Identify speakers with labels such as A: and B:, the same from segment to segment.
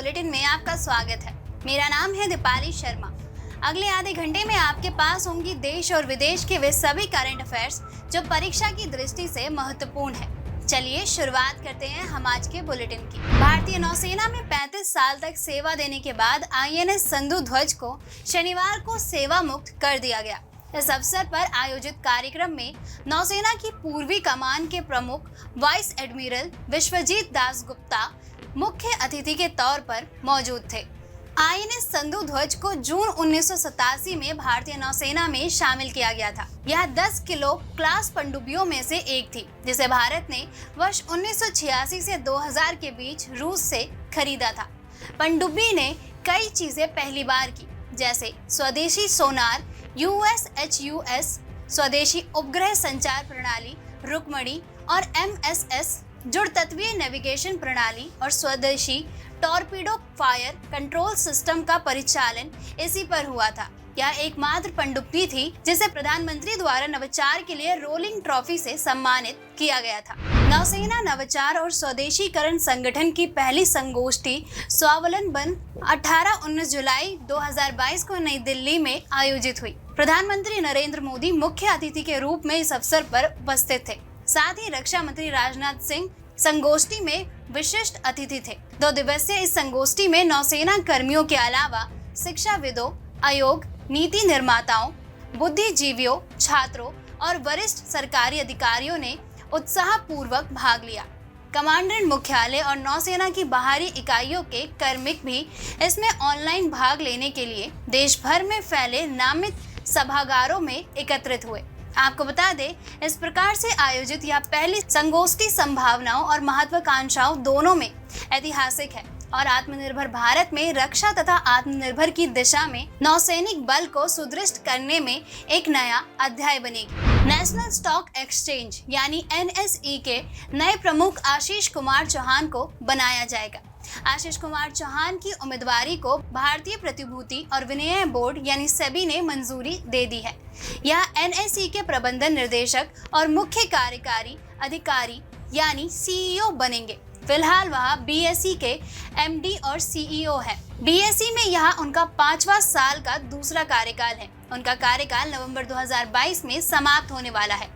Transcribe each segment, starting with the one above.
A: Bulletin में आपका स्वागत है। मेरा नाम है दीपाली शर्मा। अगले आधे घंटे में आपके पास होंगी देश और विदेश के वे सभी करंट अफेयर्स जो परीक्षा की दृष्टि से महत्वपूर्ण है। चलिए शुरुआत करते हैं हम आज के बुलेटिन की। भारतीय नौसेना में 35 साल तक सेवा देने के बाद INS सिंधुध्वज को शनिवार को सेवा मुक्त कर दिया गया। इस अवसर पर आयोजित कार्यक्रम में नौसेना की पूर्वी कमान के प्रमुख वाइस एडमिरल विश्वजीत दास गुप्ता मुख्य अतिथि के तौर पर मौजूद थे। INS सिंधुध्वज को जून 1987 में भारतीय नौसेना में शामिल किया गया था। यह 10 किलो क्लास पनडुब्बियों में से एक थी, जिसे भारत ने वर्ष 1986 से 2000 के बीच रूस से खरीदा था। पनडुब्बी ने कई चीजें पहली बार की, जैसे स्वदेशी सोनार, USHUS, स्वदेशी उपग्रह संचार प्रणाली रुक्मणी और MSS जुड़तत्वीय नेविगेशन प्रणाली और स्वदेशी टॉर्पीडो फायर कंट्रोल सिस्टम का परिचालन इसी पर हुआ था। यह एकमात्र पनडुब्बी थी जिसे प्रधानमंत्री द्वारा नवाचार के लिए रोलिंग ट्रॉफी से सम्मानित किया गया था। नौसेना नवाचार और स्वदेशीकरण संगठन की पहली संगोष्ठी स्वावलंबन 18-19 जुलाई 2022 को नई दिल्ली में आयोजित हुई। प्रधानमंत्री नरेंद्र मोदी मुख्य अतिथि के रूप में इस अवसर पर उपस्थित थे। साथ ही रक्षा मंत्री राजनाथ सिंह संगोष्ठी में विशिष्ट अतिथि थे। 2 दिवसीय इस संगोष्ठी में नौसेना कर्मियों के अलावा शिक्षाविदों, आयोग, नीति निर्माताओं, बुद्धिजीवियों, छात्रों और वरिष्ठ सरकारी अधिकारियों ने उत्साहपूर्वक भाग लिया। कमांडेंट मुख्यालय और नौसेना की बाहरी इकाइयों के कार्मिक भी इसमें ऑनलाइन भाग लेने के लिए देश भर में फैले नामित सभागारों में एकत्रित हुए। आपको बता दें, इस प्रकार से आयोजित यह पहली संगोष्ठी संभावनाओं और महत्वाकांक्षाओं दोनों में ऐतिहासिक है और आत्मनिर्भर भारत में रक्षा तथा आत्मनिर्भर की दिशा में नौसैनिक बल को सुदृढ़ करने में एक नया अध्याय बनेगी। नेशनल स्टॉक एक्सचेंज यानी NSE के नए प्रमुख आशीष कुमार चौहान को बनाया जाएगा। आशीष कुमार चौहान की उम्मीदवारी को भारतीय प्रतिभूति और विनिमय बोर्ड यानी सेबी ने मंजूरी दे दी है। यह NSE के प्रबंधन निर्देशक और मुख्य कार्यकारी अधिकारी यानी CEO बनेंगे। फिलहाल वह BSE के MD और CEO है। BSE में यह उनका 5वां साल का दूसरा कार्यकाल है। उनका कार्यकाल नवंबर 2022 में समाप्त होने वाला है।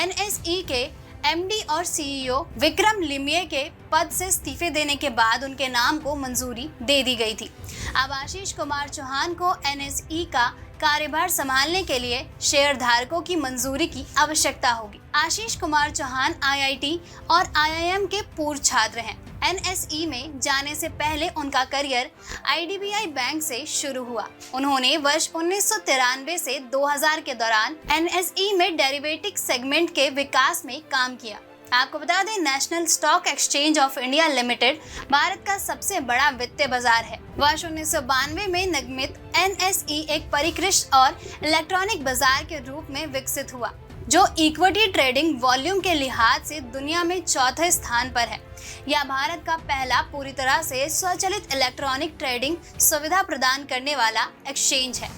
A: NSE के MD और CEO विक्रम लिमये के पद से इस्तीफे देने के बाद उनके नाम को मंजूरी दे दी गई थी। अब आशीष कुमार चौहान को NSE का कार्यभार संभालने के लिए शेयर धारकों की मंजूरी की आवश्यकता होगी। आशीष कुमार चौहान IIT और IIM के पूर्व छात्र हैं। NSE में जाने से पहले उनका करियर IDBI बैंक से शुरू हुआ। उन्होंने वर्ष 1993 से 2000 के दौरान NSE में डेरिवेटिव सेगमेंट के विकास में काम किया। आपको बता दें, national stock exchange of India limited Bharat का सबसे बड़ा वित्तीय बाजार है। वर्ष 1992 में निर्मित NSE एक परिष्कृत और इलेक्ट्रॉनिक बाजार के रूप में विकसित हुआ, जो इक्विटी ट्रेडिंग वॉल्यूम के लिहाज से दुनिया में चौथे स्थान पर है। यह भारत का पहला पूरी तरह से स्वचालित इलेक्ट्रॉनिक ट्रेडिंग सुविधा प्रदान करने वाला एक्सचेंज है।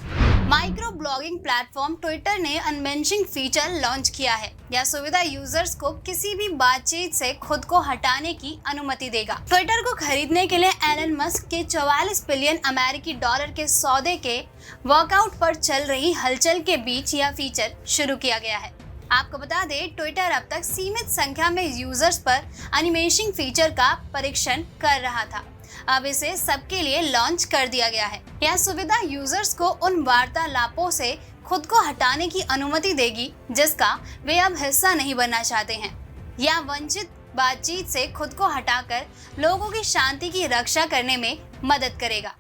A: माइक्रो ब्लॉगिंग प्लेटफॉर्म ट्विटर ने अनमेंशनिंग फीचर लॉन्च किया है। यह सुविधा यूजर्स को किसी भी बातचीत से खुद को हटाने की अनुमति देगा। ट्विटर को खरीदने के लिए एलन मस्क के 44 बिलियन अमेरिकी डॉलर के सौदे के वर्कआउट पर चल रही हलचल के बीच यह फीचर शुरू किया गया है। आपको बता दें, ट्विटर अब तक सीमित संख्या में यूजर्स पर एनिमेशन फीचर का परीक्षण कर रहा था। अब इसे सबके लिए लॉन्च कर दिया गया है। यह सुविधा यूजर्स को उन वार्तालापों से खुद को हटाने की अनुमति देगी जिसका वे अब हिस्सा नहीं बनना चाहते हैं, या वंचित बातचीत से खुद को हटाकर लोगों की शांति की रक्षा करने में मदद करेगा।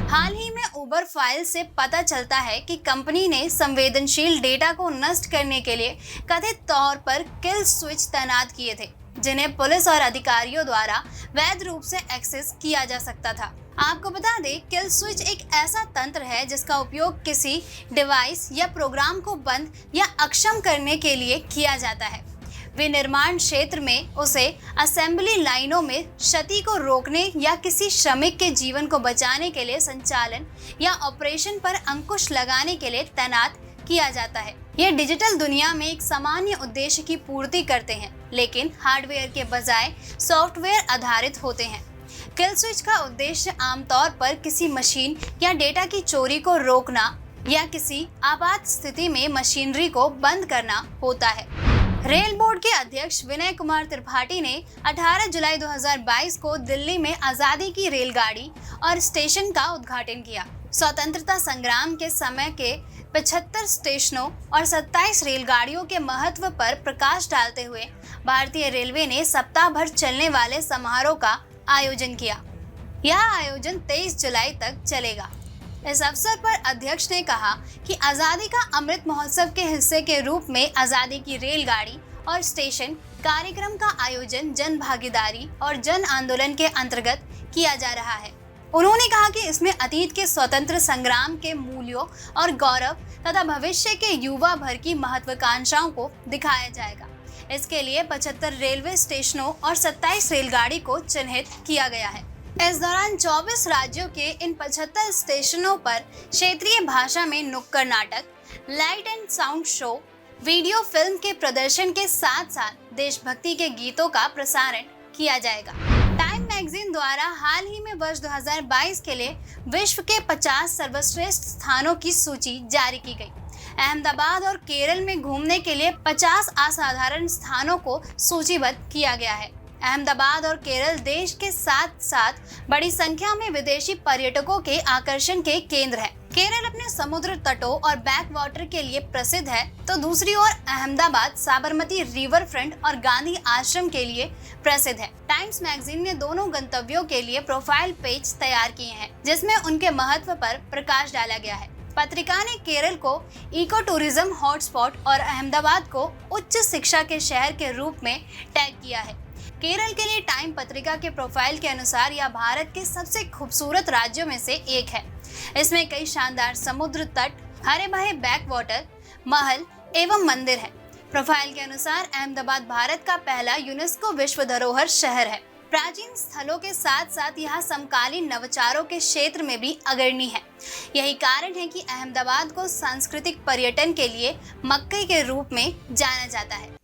A: हाल ही में उबर फाइल से पता चलता है कि कंपनी ने संवेदनशील डेटा को नष्ट करने के लिए कथित तौर पर किल स्विच तैनात किए थे, जिन्हें पुलिस और अधिकारियों द्वारा वैध रूप से एक्सेस किया जा सकता था। आपको बता दें, किल स्विच एक ऐसा तंत्र है जिसका उपयोग किसी डिवाइस या प्रोग्राम को बंद या अक्षम करने के लिए किया जाता है। विनिर्माण क्षेत्र में उसे असेंबली लाइनों में क्षति को रोकने या किसी श्रमिक के जीवन को बचाने के लिए संचालन या ऑपरेशन पर अंकुश लगाने के लिए तैनात किया जाता है। ये डिजिटल दुनिया में एक सामान्य उद्देश्य की पूर्ति करते हैं, लेकिन हार्डवेयर के बजाय सॉफ्टवेयर आधारित होते हैं। किल स्विच का उद्देश्य आमतौर पर किसी मशीन या डेटा की चोरी को रोकना या किसी आपात स्थिति में मशीनरी को बंद करना होता है। रेल बोर्ड के अध्यक्ष विनय कुमार त्रिपाठी ने 18 जुलाई 2022 को दिल्ली में आजादी की रेलगाड़ी और स्टेशन का उद्घाटन किया। स्वतंत्रता संग्राम के समय के 75 स्टेशनों और 27 रेलगाड़ियों के महत्व पर प्रकाश डालते हुए भारतीय रेलवे ने सप्ताह भर चलने वाले समारोह का आयोजन किया। यह आयोजन 23 जुलाई तक चलेगा। इस अवसर पर अध्यक्ष ने कहा कि आजादी का अमृत महोत्सव के हिस्से के रूप में आजादी की रेलगाड़ी और स्टेशन कार्यक्रम का आयोजन जन भागीदारी और जन आंदोलन के अंतर्गत किया जा रहा है। उन्होंने कहा कि इसमें अतीत के स्वतंत्र संग्राम के मूल्यों और गौरव तथा भविष्य के युवा भर की महत्वाकांक्षाओं को दिखाया जाएगा। इसके लिए 75 रेलवे स्टेशनों और 27 रेलगाड़ी को चिन्हित किया गया है। इस दौरान 24 राज्यों के इन 75 स्टेशनों पर क्षेत्रीय भाषा में नुक्कड़ नाटक, light and sound show, video film के प्रदर्शन के साथ साथ देशभक्ति के गीतों का प्रसारण किया जाएगा। टाइम मैगजीन द्वारा हाल ही में वर्ष 2022 के लिए विश्व के 50 सर्वश्रेष्ठ स्थानों की सूची जारी की गई। अहमदाबाद और केरल में घूमने के लिए 50 असाधारण स्थानों को सूचीबद्ध किया गया है। अहमदाबाद और केरल देश के साथ साथ बड़ी संख्या में विदेशी पर्यटकों के आकर्षण के केंद्र है। केरल अपने समुद्र तटों और बैक वाटर के लिए प्रसिद्ध है, तो दूसरी ओर अहमदाबाद साबरमती रिवर फ्रंट और गांधी आश्रम के लिए प्रसिद्ध है। टाइम्स मैगजीन ने दोनों गंतव्यों के लिए प्रोफाइल पेज तैयार किए हैं, जिसमें उनके महत्व पर प्रकाश डाला गया है। पत्रिका ने केरल को इको टूरिज्म हॉटस्पॉट और अहमदाबाद को उच्च शिक्षा के शहर के रूप में टैग किया है। केरल के लिए टाइम पत्रिका के प्रोफाइल के अनुसार यह भारत के सबसे खूबसूरत राज्यों में से एक है। इसमें कई शानदार समुद्र तट, हरे भरे बैक वाटर, महल एवं मंदिर है। प्रोफाइल के अनुसार अहमदाबाद भारत का पहला यूनेस्को विश्व धरोहर शहर है। प्राचीन स्थलों के साथ साथ यह समकालीन नवाचारों के क्षेत्र में भी अग्रणी है। यही कारण है कि अहमदाबाद को सांस्कृतिक पर्यटन के लिए मक्के के रूप में जाना जाता है।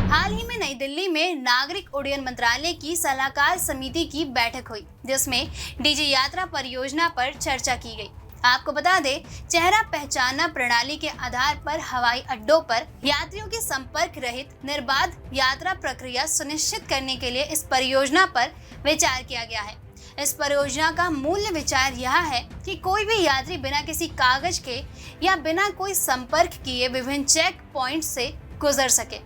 A: हाल ही में नई दिल्ली में नागरिक उड्डयन मंत्रालय की सलाहकार समिति की बैठक हुई, जिसमें डीजी यात्रा परियोजना पर चर्चा की गई। आपको बता दें, चेहरा पहचानना प्रणाली के आधार पर हवाई अड्डों पर यात्रियों की संपर्क रहित निर्बाध यात्रा प्रक्रिया सुनिश्चित करने के लिए इस परियोजना पर विचार किया गया है। इस परियोजना का मूल विचार यह है कि कोई भी यात्री बिना किसी कागज के या बिना कोई संपर्क किए विभिन्न चेक पॉइंट से गुजर सके।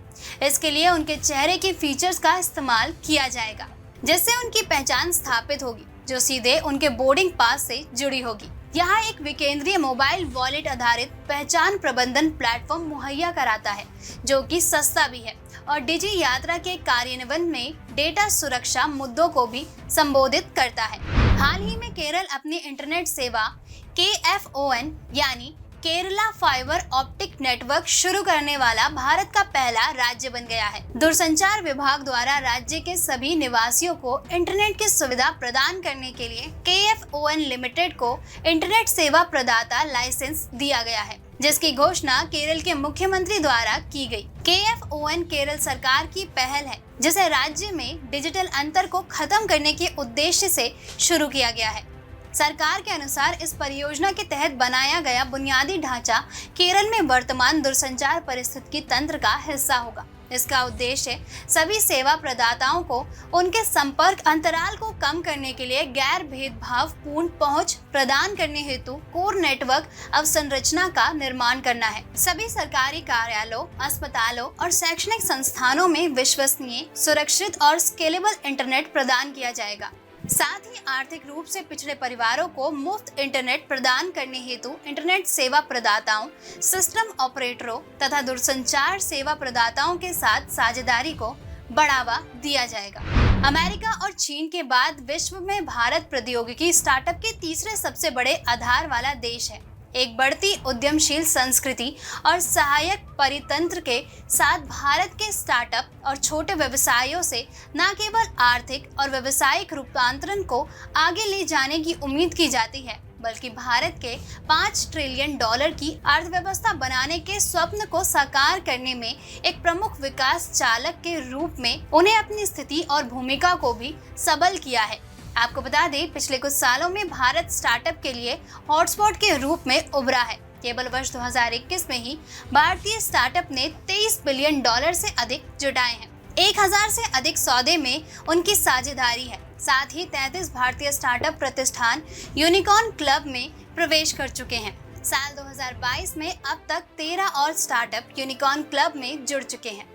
A: इसके लिए उनके चेहरे के फीचर्स का इस्तेमाल किया जाएगा, जिससे उनकी पहचान स्थापित होगी, जो सीधे उनके बोर्डिंग पास से जुड़ी होगी। यहाँ एक विकेंद्रीय मोबाइल वॉलेट आधारित पहचान प्रबंधन प्लेटफॉर्म मुहैया कराता है, जो कि सस्ता भी है और डिजी यात्रा के कार्यान्वयन में डेटा सुरक्षा मुद्दों को भी संबोधित करता है। हाल ही में केरल अपनी इंटरनेट सेवा KFON यानी केरला फाइबर ऑप्टिक नेटवर्क शुरू करने वाला भारत का पहला राज्य बन गया है। दूरसंचार विभाग द्वारा राज्य के सभी निवासियों को इंटरनेट की सुविधा प्रदान करने के लिए KFON लिमिटेड को इंटरनेट सेवा प्रदाता लाइसेंस दिया गया है, जिसकी घोषणा केरल के मुख्यमंत्री द्वारा की गई। KFON केरल सरकार की पहल है, जिसे राज्य में डिजिटल अंतर को खत्म करने के उद्देश्य से शुरू किया गया है। सरकार के अनुसार इस परियोजना के तहत बनाया गया बुनियादी ढांचा केरल में वर्तमान दूरसंचार परिस्थिति तंत्र का हिस्सा होगा। इसका उद्देश्य सभी सेवा प्रदाताओं को उनके संपर्क अंतराल को कम करने के लिए गैर भेदभाव पूर्ण पहुंच प्रदान करने हेतु कोर नेटवर्क अवसंरचना का निर्माण करना है। सभी सरकारी कार्यालयों, अस्पतालों और शैक्षणिक संस्थानों में विश्वसनीय, सुरक्षित और स्केलेबल इंटरनेट प्रदान किया जाएगा। साथ ही आर्थिक रूप से पिछड़े परिवारों को मुफ्त इंटरनेट प्रदान करने हेतु इंटरनेट सेवा प्रदाताओं, सिस्टम ऑपरेटरों तथा दूरसंचार सेवा प्रदाताओं के साथ साझेदारी को बढ़ावा दिया जाएगा। अमेरिका और चीन के बाद विश्व में भारत प्रौद्योगिकी स्टार्टअप के तीसरे सबसे बड़े आधार वाला देश है। एक बढ़ती उद्यमशील संस्कृति और सहायक परितंत्र के साथ भारत के स्टार्टअप और छोटे व्यवसायों से न केवल आर्थिक और व्यावसायिक रूपांतरण को आगे ले जाने की उम्मीद की जाती है, बल्कि भारत के $5 ट्रिलियन की अर्थव्यवस्था बनाने के स्वप्न को साकार करने में एक प्रमुख विकास चालक के रूप में उन्हें अपनी स्थिति और भूमिका को भी सबल किया है। आपको बता दें, पिछले कुछ सालों में भारत स्टार्टअप के लिए हॉटस्पॉट के रूप में उभरा है। केवल वर्ष 2021 में ही भारतीय स्टार्टअप ने $23 बिलियन से अधिक जुटाए हैं। 1000 से अधिक सौदे में उनकी साझेदारी है। साथ ही 33 भारतीय स्टार्टअप प्रतिष्ठान यूनिकॉर्न क्लब में प्रवेश कर चुके हैं। साल 2022 में अब तक 13 और स्टार्टअप यूनिकॉर्न क्लब में जुड़ चुके हैं।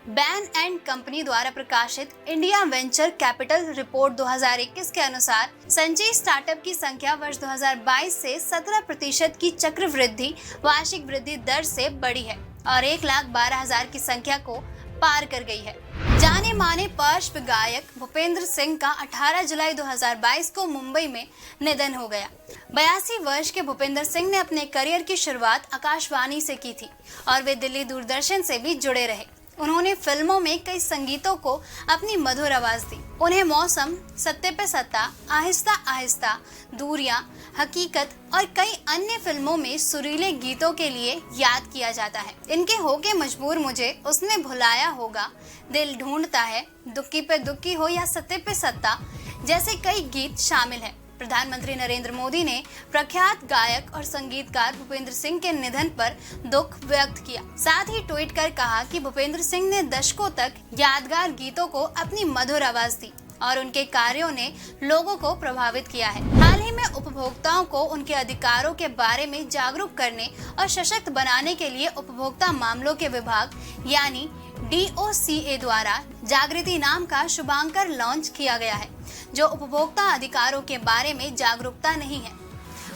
A: बैन एंड कंपनी द्वारा प्रकाशित इंडिया वेंचर कैपिटल रिपोर्ट 2021 के अनुसार संचयी स्टार्टअप की संख्या वर्ष 2022 से 17% की चक्रवृद्धि वार्षिक वृद्धि दर से बढ़ी है और 1,12,000 की संख्या को पार कर गई है। जाने माने पार्श्व गायक भूपेंद्र सिंह का 18 जुलाई 2022 को मुंबई में निधन हो गया। 82 वर्ष के भूपेंद्र सिंह ने अपने करियर की शुरुआत आकाशवाणी से की थी और वे दिल्ली दूरदर्शन से भी जुड़े रहे। उन्होंने फिल्मों में कई संगीतों को अपनी मधुर आवाज दी। उन्हें मौसम, सत्ते पे सत्ता, आहिस्ता आहिस्ता, दूरियां, हकीकत और कई अन्य फिल्मों में सुरीले गीतों के लिए याद किया जाता है। इनके होके मजबूर मुझे, उसने भुलाया होगा, दिल ढूंढता है, दुखी पे दुखी हो या सत्ते पे सत्ता जैसे कई गीत शामिल हैं। प्रधानमंत्री नरेंद्र मोदी ने प्रख्यात गायक और संगीतकार भूपेंद्र सिंह के निधन पर दुख व्यक्त किया। साथ ही ट्वीट कर कहा कि भूपेंद्र सिंह ने दशकों तक यादगार गीतों को अपनी मधुर आवाज दी और उनके कार्यों ने लोगों को प्रभावित किया है। हाल ही में उपभोक्ताओं को उनके अधिकारों के बारे में जागरूक करने और सशक्त बनाने के लिए उपभोक्ता मामलों के विभाग यानी DOCA द्वारा जागृति नाम का शुभांकर लॉन्च किया गया है, जो उपभोक्ता अधिकारों के बारे में जागरूकता नहीं है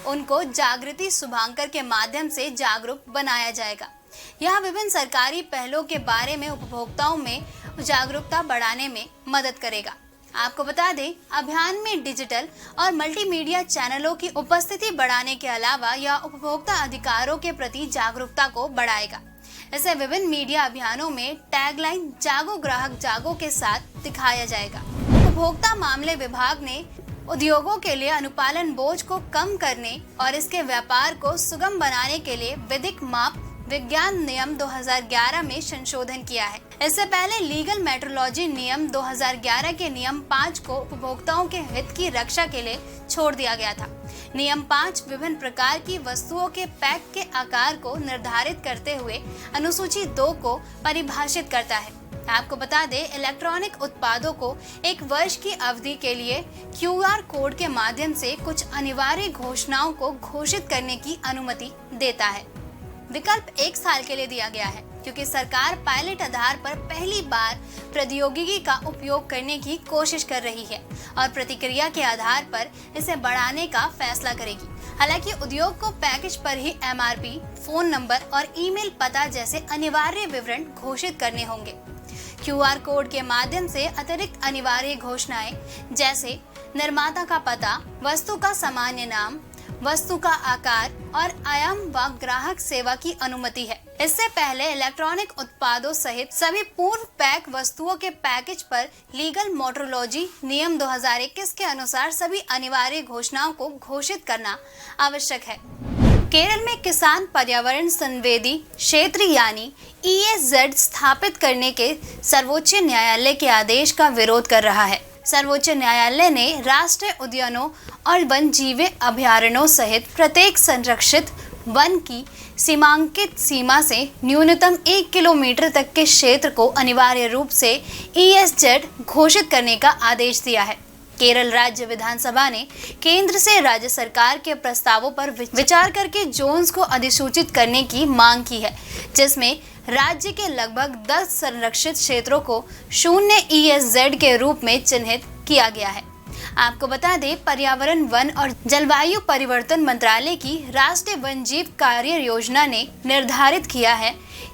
A: उनको जागृति शुभांकर के माध्यम से जागरूक बनाया जाएगा। यह विभिन्न सरकारी पहलों के बारे में उपभोक्ताओं में जागरूकता बढ़ाने में मदद करेगा। आपको बता दें, अभियान में डिजिटल और मल्टीमीडिया चैनलों की उपस्थिति बढ़ाने के अलावा यह उपभोक्ता अधिकारों के प्रति जागरूकता को बढ़ाएगा। इसे विभिन्न मीडिया अभियानों में टैगलाइन जागो ग्राहक जागो के साथ दिखाया जाएगा। उपभोक्ता मामले विभाग ने उद्योगों के लिए अनुपालन बोझ को कम करने और इसके व्यापार को सुगम बनाने के लिए विधिक माप विज्ञान नियम 2011 में संशोधन किया है। इससे पहले लीगल मेट्रोलॉजी नियम 2011 के नियम 5 को उपभोक्ताओं के हित की रक्षा के लिए छोड़ दिया गया था। नियम 5 विभिन्न प्रकार की वस्तुओं के पैक के आकार को निर्धारित करते हुए अनुसूची 2 को परिभाषित करता है। आपको बता दें, इलेक्ट्रॉनिक उत्पादों को 1 वर्ष की अवधि के लिए QR कोड के माध्यम से कुछ अनिवार्य घोषणाओं को घोषित करने की अनुमति देता है। विकल्प 1 साल के लिए दिया गया है क्योंकि सरकार पायलट आधार पर पहली बार प्रौद्योगिकी का उपयोग करने की कोशिश कर रही है और प्रतिक्रिया के आधार पर इसे बढ़ाने का फैसला करेगी। हालांकि उद्योग को पैकेज पर ही MRP, फोन नंबर और ईमेल पता जैसे अनिवार्य विवरण घोषित करने होंगे। QR कोड के माध्यम से अतिरिक्त अनिवार्य घोषणाएं जैसे निर्माता का पता, वस्तु का सामान्य नाम, वस्तु का आकार और आयाम व ग्राहक सेवा की अनुमति है। इससे पहले इलेक्ट्रॉनिक उत्पादों सहित सभी पूर्व पैक वस्तुओं के पैकेज पर लीगल मेट्रोलॉजी नियम 2021 के अनुसार सभी अनिवार्य घोषणाओं को घोषित करना आवश्यक है। केरल में किसान पर्यावरण संवेदी क्षेत्र यानी ESZ स्थापित करने के सर्वोच्च न्यायालय के आदेश का विरोध कर रहा है। सर्वोच्च न्यायालय ने राष्ट्रीय उद्यानों और वन जीव अभयारण्यों सहित प्रत्येक संरक्षित वन की सीमांकित सीमा से न्यूनतम 1 किलोमीटर तक के क्षेत्र को अनिवार्य रूप से ESZ घोषित करने का आदेश दिया है। केरल राज्य विधानसभा ने केंद्र से राज्य सरकार के प्रस्तावों पर विचार करके जोन्स को अधिसूचित करने की मांग की है, जिसमें राज्य के लगभग 10 संरक्षित क्षेत्रों को 0 ESZ के रूप में चिन्हित किया गया है। आपको बता दें, पर्यावरण, वन और जलवायु परिवर्तन मंत्रालय की राष्ट्रीय वन जीव कार्य योजना ने निर्धारित किया है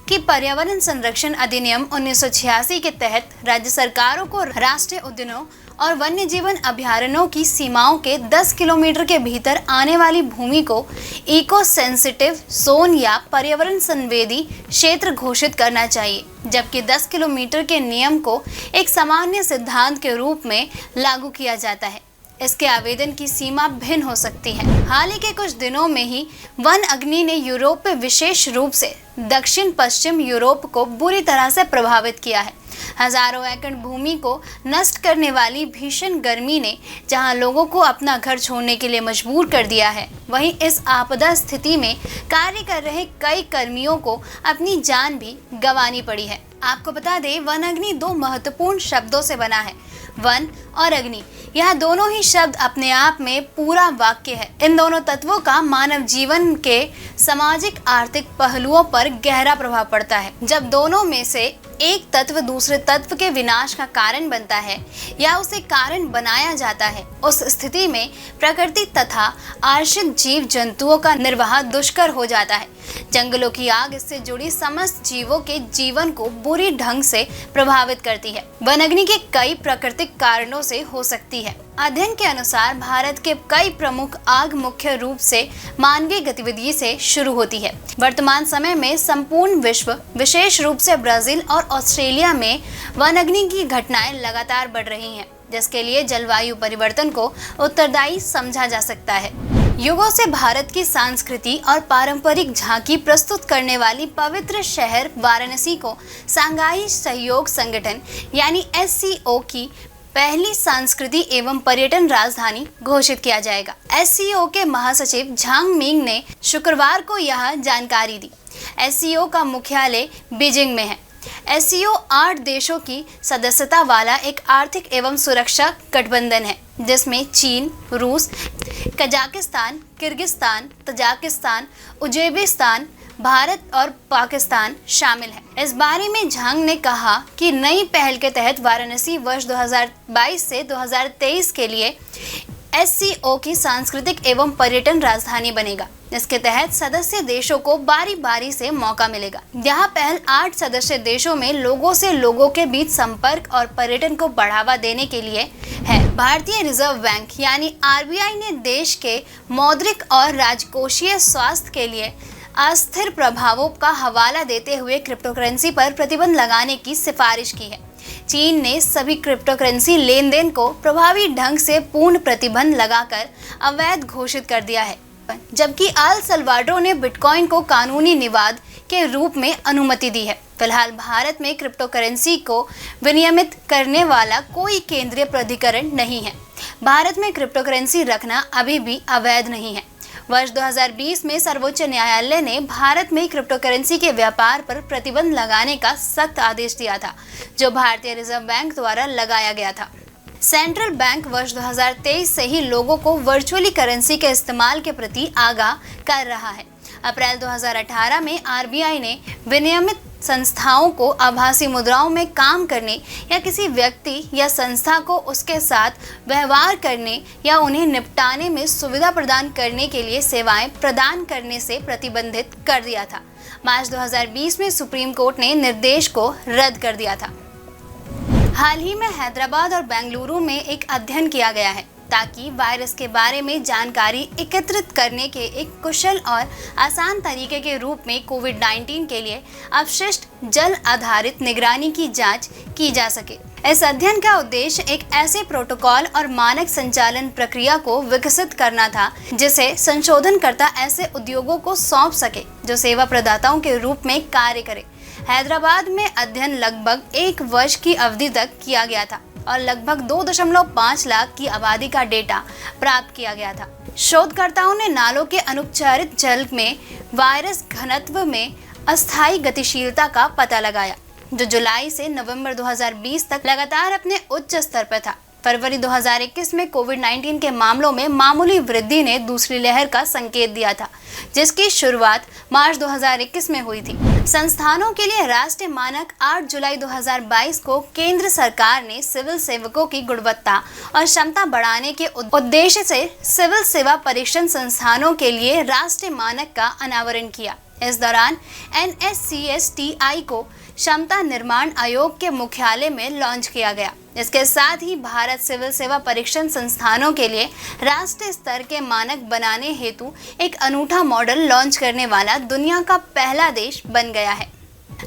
A: कि पर्यावरण संरक्षण अधिनियम 1986 के तहत राज्य सरकारों को राष्ट्रीय उद्यानों और वन्य जीवन अभयारण्यों की सीमाओं के 10 किलोमीटर के भीतर आने वाली भूमि को इको सेंसिटिव जोन या पर्यावरण संवेदी क्षेत्र घोषित करना चाहिए, जबकि 10 किलोमीटर के नियम को एक सामान्य सिद्धांत के रूप में लागू किया जाता है। इसके आवेदन की सीमा भिन्न हो सकती है। हाल ही के कुछ दिनों में ही वन अग्नि ने यूरोप में विशेष रूप से दक्षिण पश्चिम यूरोप को बुरी तरह से प्रभावित किया है। हजारों एकड़ भूमि को नष्ट करने वाली भीषण गर्मी ने जहां लोगों को अपना घर छोड़ने के लिए मजबूर कर दिया है, वहीं इस आपदा स्थिति में कार्य कर रहे कई कर्मियों को अपनी जान भी गंवानी पड़ी है। आपको बता दें, वन अग्नि दो महत्वपूर्ण शब्दों से बना है, वन और अग्नि। यह दोनों ही शब्द अपने आप में पूरा वाक्य है। इन दोनों तत्वों का मानव जीवन के सामाजिक आर्थिक पहलुओं पर गहरा प्रभाव पड़ता है। जब दोनों में से एक तत्व दूसरे तत्व के विनाश का कारण बनता है या उसे कारण बनाया जाता है, उस स्थिति में प्रकृति तथा आश्रित जीव जंतुओं का निर्वाह दुष्कर हो जाता है। जंगलों की आग इससे जुड़ी समस्त जीवों के जीवन को बुरी ढंग से प्रभावित करती है। वन अग्नि के कई प्राकृतिक कारणों से हो सकती है। अध्ययन के अनुसार भारत के कई प्रमुख आग मुख्य रूप से मानवीय गतिविधि से शुरू होती है। वर्तमान समय में संपूर्ण विश्व, विशेष रूप से ब्राजील और ऑस्ट्रेलिया में वन अग्नि की घटनाएं लगातार बढ़ रही हैं, जिसके लिए जलवायु परिवर्तन को उत्तरदायी समझा जा सकता है। युगों से भारत की संस्कृति और पारंपरिक झांकी प्रस्तुत करने वाली पवित्र शहर वाराणसी को सांघाई सहयोग संगठन यानी SCO की पहली सांस्कृति एवं पर्यटन राजधानी घोषित किया जाएगा। SCO के महासचिव झांग मिंग ने शुक्रवार को यह जानकारी दी। SCO का मुख्यालय बीजिंग में है। SCO 8 देशों की सदस्यता वाला एक आर्थिक एवं सुरक्षा गठबंधन है, जिसमें चीन, रूस, Kazakhstan, Kyrgyzstan, Tajikistan, Uzbekistan, Bharat और पाकिस्तान शामिल है। इस बारे में झांग ने कहा कि नई पहल के तहत वाराणसी वर्ष 2022 से 2023 के लिए SCO की सांस्कृतिक एवं पर्यटन राजधानी बनेगा। इसके तहत सदस्य देशों को बारी बारी से मौका मिलेगा। यह पहल 8 सदस्य देशों में लोगों से लोगों के बीच संपर्क और पर्यटन को बढ़ावा देने के लिए है। भारतीय रिजर्व बैंक यानी RBI ने देश के मौद्रिक और राजकोषीय स्वास्थ्य के लिए अस्थिर प्रभावों का हवाला देते हुए क्रिप्टोकरेंसी पर प्रतिबंध लगाने की सिफारिश की है। चीन ने सभी क्रिप्टोकरेंसी लेन देन को प्रभावी ढंग से पूर्ण प्रतिबंध लगाकर अवैध घोषित कर दिया है, जबकि अल सल्वाडोर ने बिटकॉइन को कानूनी निवाद के रूप में अनुमति दी है। फिलहाल भारत में क्रिप्टोकरेंसी को विनियमित करने वाला कोई केंद्रीय प्राधिकरण नहीं है। भारत में क्रिप्टोकरेंसी रखना अभी भी अवैध नहीं है। वर्ष 2020 में सर्वोच्च न्यायालय ने भारत में क्रिप्टोकरेंसी के व्यापार पर प्रतिबंध लगाने का सख्त आदेश दिया था, जो भारतीय रिजर्व बैंक द्वारा लगाया गया था। सेंट्रल बैंक वर्ष 2023 से ही लोगों को वर्चुअली करेंसी के इस्तेमाल के प्रति आगाह कर रहा है। अप्रैल 2018 में RBI ने विनियमित संस्थाओं को आभासी मुद्राओं में काम करने या किसी व्यक्ति या संस्था को उसके साथ व्यवहार करने या उन्हें निपटाने में सुविधा प्रदान करने के लिए सेवाएं प्रदान करने से प्रतिबंधित कर दिया था। मार्च 2020 में सुप्रीम कोर्ट ने निर्देश को रद्द कर दिया था। हाल ही में हैदराबाद और बेंगलुरु में एक अध्ययन किया गया है ताकि वायरस के बारे में जानकारी एकत्रित करने के एक कुशल और आसान तरीके के रूप में कोविड-19 के लिए अपशिष्ट जल आधारित निगरानी की जांच की जा सके। इस अध्ययन का उद्देश्य एक ऐसे प्रोटोकॉल और मानक संचालन प्रक्रिया को विकसित करना था जिसे संशोधनकर्ता ऐसे उद्योगों को सौंप सके जो सेवा प्रदाताओं के रूप में कार्य करे। हैदराबाद में अध्ययन लगभग 1 वर्ष की अवधि तक किया गया था और लगभग 2.5 लाख की आबादी का डेटा प्राप्त किया गया था। शोधकर्ताओं ने नालों के अनुपचारित जल में वायरस घनत्व में अस्थायी गतिशीलता का पता लगाया, जो जुलाई से नवंबर 2020 तक लगातार अपने उच्च स्तर पर था। फरवरी 2021 में कोविड-19 के मामलों में मामूली वृद्धि ने दूसरी लहर का संकेत दिया था, जिसकी शुरुआत मार्च 2021 में हुई थी। संस्थानों के लिए राष्ट्रीय मानक 8 जुलाई 2022 को केंद्र सरकार ने सिविल सेवकों की गुणवत्ता और क्षमता बढ़ाने के उद्देश्य से सिविल सेवा परीक्षण संस्थानों के लिए राष्ट्रीय मानक का अनावरण किया। इस दौरान NSCSTI को क्षमता निर्माण आयोग के मुख्यालय में लॉन्च किया गया। इसके साथ ही भारत सिविल सेवा परीक्षण संस्थानों के लिए राष्ट्रीय स्तर के मानक बनाने हेतु एक अनूठा मॉडल लॉन्च करने वाला दुनिया का पहला देश बन गया है।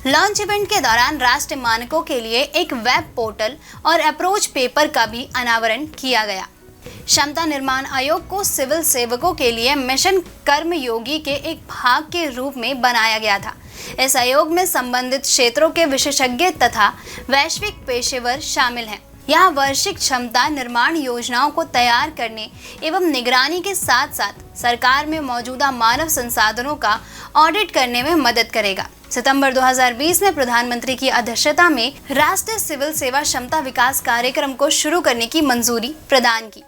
A: लॉन्च इवेंट के दौरान राष्ट्रीय मानकों के लिए एक वेब पोर्टल और अप्रोच पेपर का भी अनावरण किया गया। क्षमता निर्माण आयोग को सिविल सेवकों के लिए मिशन कर्मयोगी के एक भाग के रूप में बनाया गया था। इस आयोग में संबंधित क्षेत्रों के विशेषज्ञ तथा वैश्विक पेशेवर शामिल हैं। यह वार्षिक क्षमता निर्माण योजनाओं को तैयार करने एवं निगरानी के साथ साथ सरकार में मौजूदा मानव संसाधनों का ऑडिट करने में मदद करेगा। सितंबर 2020 में प्रधानमंत्री की अध्यक्षता में राष्ट्रीय सिविल सेवा क्षमता विकास कार्यक्रम को शुरू करने की मंजूरी प्रदान की।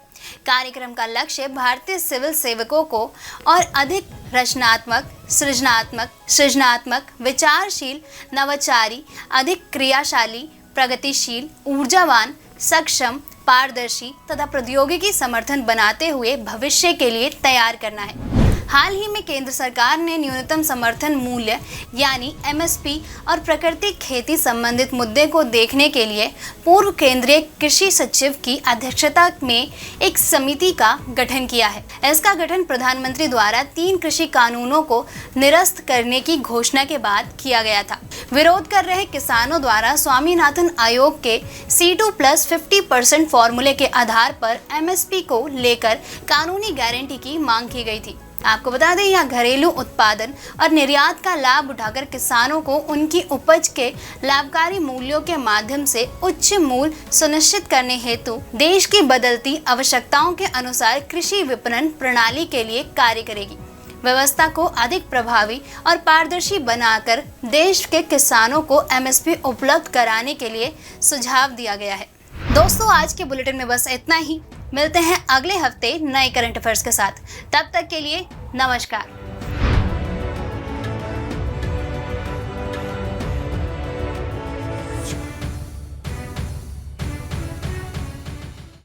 A: कार्यक्रम का लक्ष्य भारतीय सिविल सेवकों को और अधिक रचनात्मक, सृजनात्मक, विचारशील, नवाचारी, अधिक क्रियाशाली, प्रगतिशील, ऊर्जावान, सक्षम, पारदर्शी तथा प्रौद्योगिकी समर्थन बनाते हुए भविष्य के लिए तैयार करना है। हाल ही में केंद्र सरकार ने न्यूनतम समर्थन मूल्य यानी MSP और प्राकृतिक खेती संबंधित मुद्दे को देखने के लिए पूर्व केंद्रीय कृषि सचिव की अध्यक्षता में एक समिति का गठन किया है। इसका गठन प्रधानमंत्री द्वारा 3 कृषि कानूनों को निरस्त करने की घोषणा के बाद किया गया था। विरोध कर रहे किसानों द्वारा स्वामीनाथन आयोग के C2+50% फॉर्मूले के आधार पर MSP को लेकर कानूनी गारंटी की मांग की गई थी। आपको बता दें, यह घरेलू उत्पादन और निर्यात का लाभ उठाकर किसानों को उनकी उपज के लाभकारी मूल्यों के माध्यम से उच्च मूल्य सुनिश्चित करने हेतु देश की बदलती आवश्यकताओं के अनुसार कृषि विपणन प्रणाली के लिए कार्य करेगी। व्यवस्था को अधिक प्रभावी और पारदर्शी बनाकर देश के किसानों को MSP उपलब्ध कराने के लिए सुझाव दिया गया है। दोस्तों, आज के बुलेटिन में बस इतना ही। मिलते हैं अगले हफ्ते नए करंट अफेयर्स के साथ। तब तक के लिए नमस्कार।